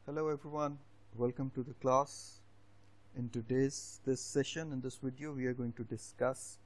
Hello everyone, welcome to the class. In this session, in this video, we are going to discuss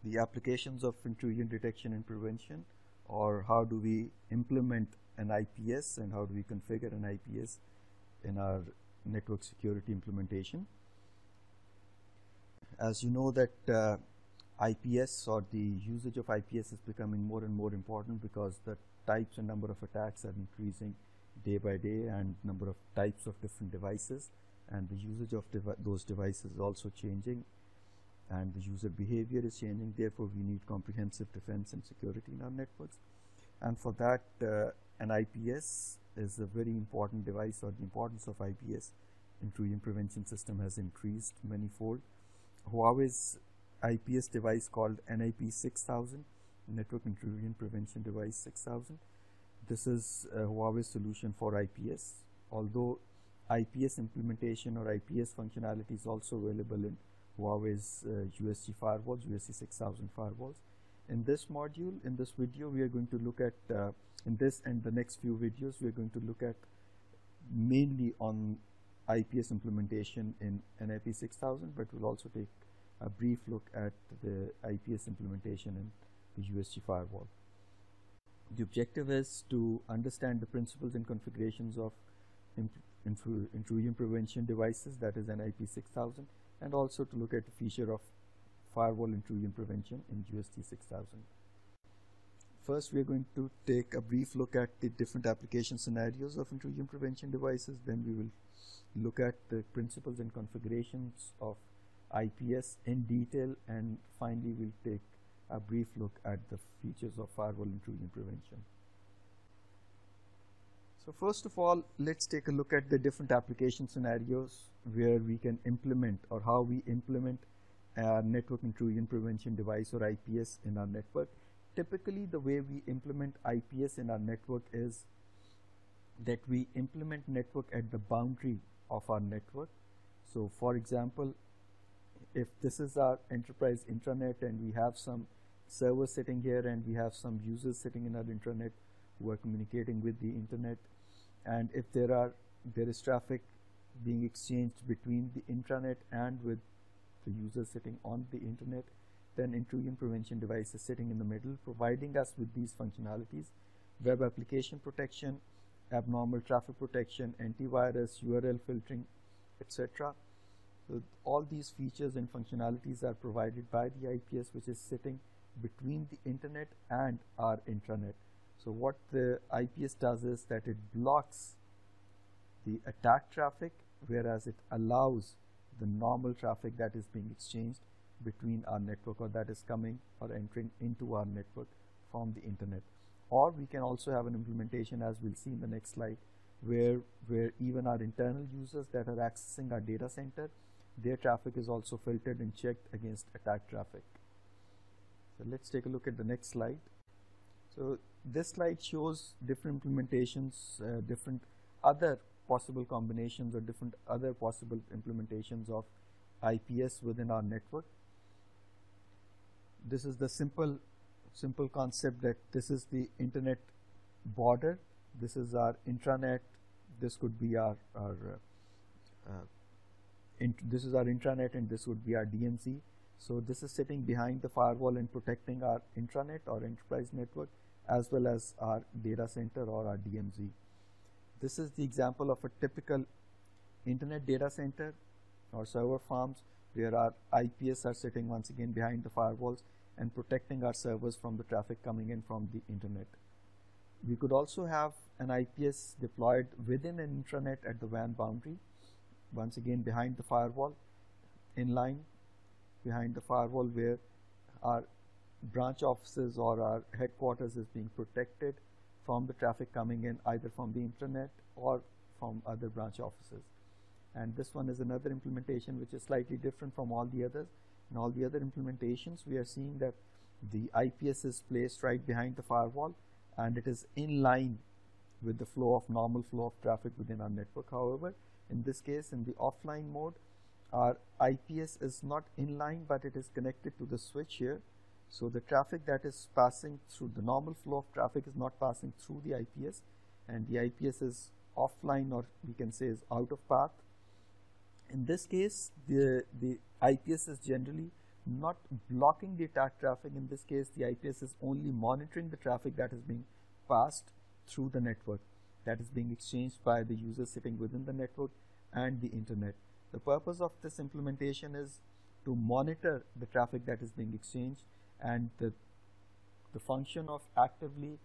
the applications of intrusion detection and prevention, or how do we implement an IPS and how do we configure an IPS in our network security implementation. As you know that IPS or the usage of IPS is becoming more and more important because the types and number of attacks are increasing day by day, and number of types of different devices, and the usage of those devices is also changing, and the user behavior is changing. Therefore, we need comprehensive defense and security in our networks, and for that an IPS is a very important device, or the importance of IPS, intrusion prevention system, has increased manyfold. Huawei's IPS device called NIP 6000, Network Intrusion Prevention Device 6000. This is Huawei's solution for IPS, although IPS implementation or IPS functionality is also available in Huawei's USG firewalls, USG 6000 firewalls. In this module, in this video, we are going to look at, in this and the next few videos, we are going to look at mainly on IPS implementation in NIP 6000, but we'll also take a brief look at the IPS implementation in the USG firewall. The objective is to understand the principles and configurations of intrusion prevention devices, that is NIP 6000, and also to look at the feature of firewall intrusion prevention in USG 6000. First, we are going to take a brief look at the different application scenarios of intrusion prevention devices. Then we will look at the principles and configurations of IPS in detail, and finally we'll take a brief look at the features of firewall intrusion prevention. So first of all, let's take a look at the different application scenarios where we can implement, or how we implement a network intrusion prevention device or IPS in our network. Typically, the way we implement IPS in our network is that we implement network at the boundary of our network. So for example, if this is our enterprise intranet and we have some servers sitting here and we have some users sitting in our intranet who are communicating with the internet, and if there is traffic being exchanged between the intranet and with the users sitting on the internet, then intrusion prevention device is sitting in the middle, providing us with these functionalities: web application protection, abnormal traffic protection, antivirus, URL filtering, etc. So all these features and functionalities are provided by the IPS, which is sitting between the internet and our intranet. So what the IPS does is that it blocks the attack traffic, whereas it allows the normal traffic that is being exchanged between our network, or that is coming or entering into our network from the internet. Or we can also have an implementation, as we'll see in the next slide, where even our internal users that are accessing our data center, their traffic is also filtered and checked against attack traffic. So let's take a look at the next slide. So this slide shows different implementations, different other possible combinations, or different other possible implementations of IPS within our network. This is the simple concept that this is the internet border, this is our intranet, this could be this is our intranet, and this would be our DMZ. So this is sitting behind the firewall and protecting our intranet or enterprise network, as well as our data center or our DMZ. This is the example of a typical internet data center or server farms, where our IPS are sitting once again behind the firewalls and protecting our servers from the traffic coming in from the internet. We could also have an IPS deployed within an intranet at the WAN boundary, once again behind the firewall, in line behind the firewall, where our branch offices or our headquarters is being protected from the traffic coming in either from the intranet or from other branch offices. And this one is another implementation which is slightly different from all the others. In all the other implementations, we are seeing that the IPS is placed right behind the firewall, and it is in line with the normal flow of traffic within our network. However, in this case, in the offline mode, our IPS is not in line, but it is connected to the switch here. So the traffic that is passing through, the normal flow of traffic is not passing through the IPS, and the IPS is offline, or we can say is out of path. In this case, the IPS is generally not blocking the attack traffic. In this case, the IPS is only monitoring the traffic that is being passed through the network, that is being exchanged by the user sitting within the network and the internet. The purpose of this implementation is to monitor the traffic that is being exchanged, and the function of actively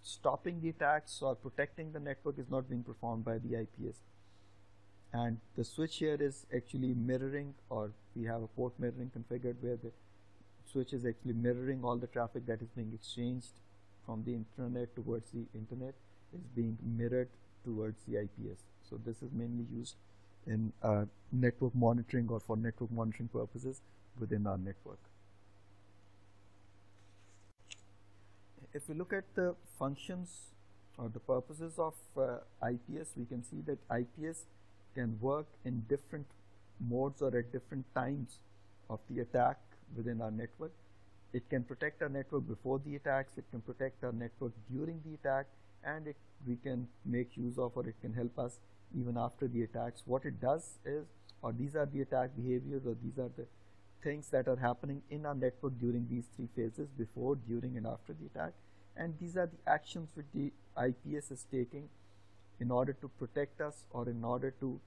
stopping the attacks or protecting the network is not being performed by the IPS. And the switch here is actually mirroring, or we have a port mirroring configured where the switch is actually mirroring all the traffic that is being exchanged from the internet towards the internet is being mirrored towards the IPS. So this is mainly used in network monitoring or for network monitoring purposes within our network. If we look at the functions or the purposes of IPS, we can see that IPS can work in different modes or at different times of the attack within our network. It can protect our network before the attacks, it can protect our network during the attack, and we can make use of, or it can help us even after the attacks. What it does is, or these are the attack behaviors, or these are the things that are happening in our network during these three phases: before, during, and after the attack. And these are the actions which the IPS is taking in order to protect us, or in order to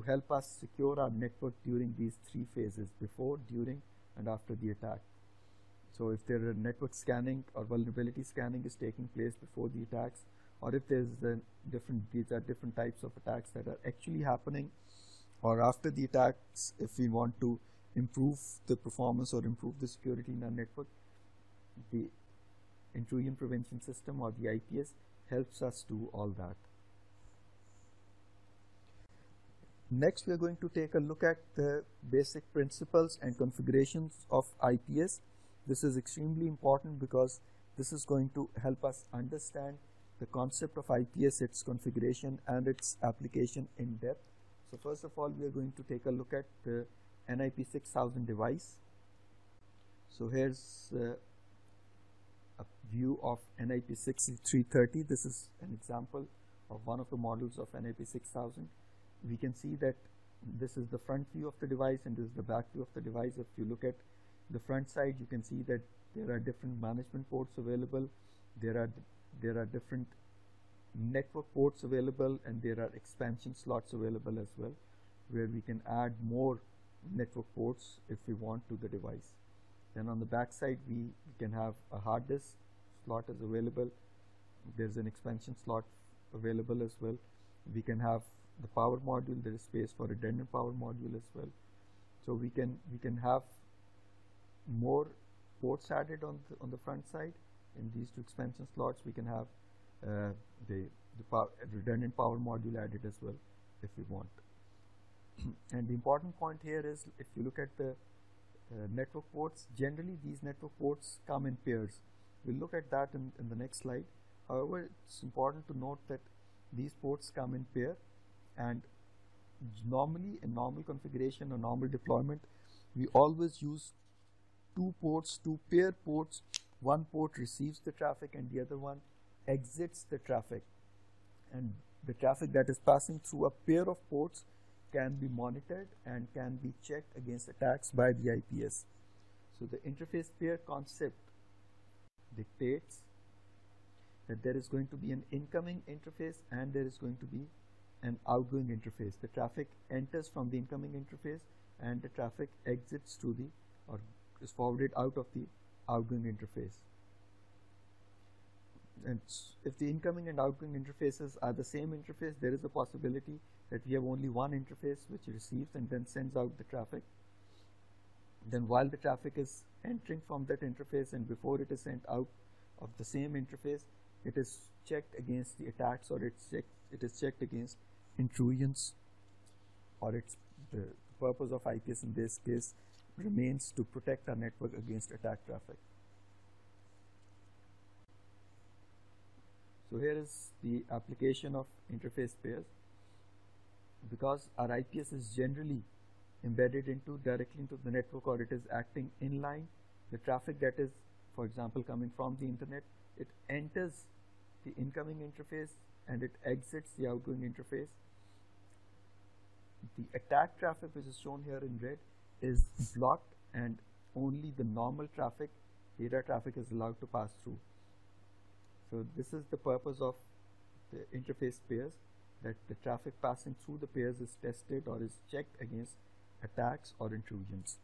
help us secure our network during these three phases: before, during, and after the attack. So if there are network scanning or vulnerability scanning is taking place before the attacks, or if there's these are different types of attacks that are actually happening, or after the attacks, if we want to improve the performance or improve the security in our network, the intrusion prevention system, or the IPS, helps us do all that. Next, we are going to take a look at the basic principles and configurations of IPS. This is extremely important because this is going to help us understand the concept of IPS, its configuration, and its application in depth. So first of all, we are going to take a look at the NIP 6000 device. So here's a view of NIP 6330. This is an example of one of the models of NIP 6000. We can see that this is the front view of the device and this is the back view of the device. If you look at the front side, you can see that there are different management ports available, there are different network ports available, and there are expansion slots available as well, where we can add more network ports if we want to the device. Then on the back side, we can have a hard disk slot is available. There's an expansion slot available as well. We can have the power module. There is space for redundant power module as well. So we can have more ports added on the front side. In these two expansion slots, we can have the redundant power module added as well if we want. And the important point here is, if you look at the network ports, generally these network ports come in pairs. We'll look at that in the next slide. However, it's important to note that these ports come in pair, and normally in normal configuration or normal deployment, we always use two ports, two pair ports. One port receives the traffic and the other one exits the traffic, and the traffic that is passing through a pair of ports can be monitored and can be checked against attacks by the IPS. So the interface pair concept dictates that there is going to be an incoming interface and there is going to be an outgoing interface. The traffic enters from the incoming interface and the traffic exits through the, or is forwarded out of the outgoing interface. And if the incoming and outgoing interfaces are the same interface, there is a possibility that we have only one interface which receives and then sends out the traffic. Then while the traffic is entering from that interface and before it is sent out of the same interface, it is checked against the attacks, or it is checked against intrusions, or the purpose of IPS in this case remains to protect our network against attack traffic. So here is the application of interface pairs. Because our IPS is generally embedded directly into the network, or it is acting inline, the traffic that is, for example, coming from the internet, it enters the incoming interface and it exits the outgoing interface. The attack traffic, which is shown here in red, is blocked, and only the normal traffic, data traffic, is allowed to pass through. So this is the purpose of the interface pairs, that the traffic passing through the pairs is tested or is checked against attacks or intrusions.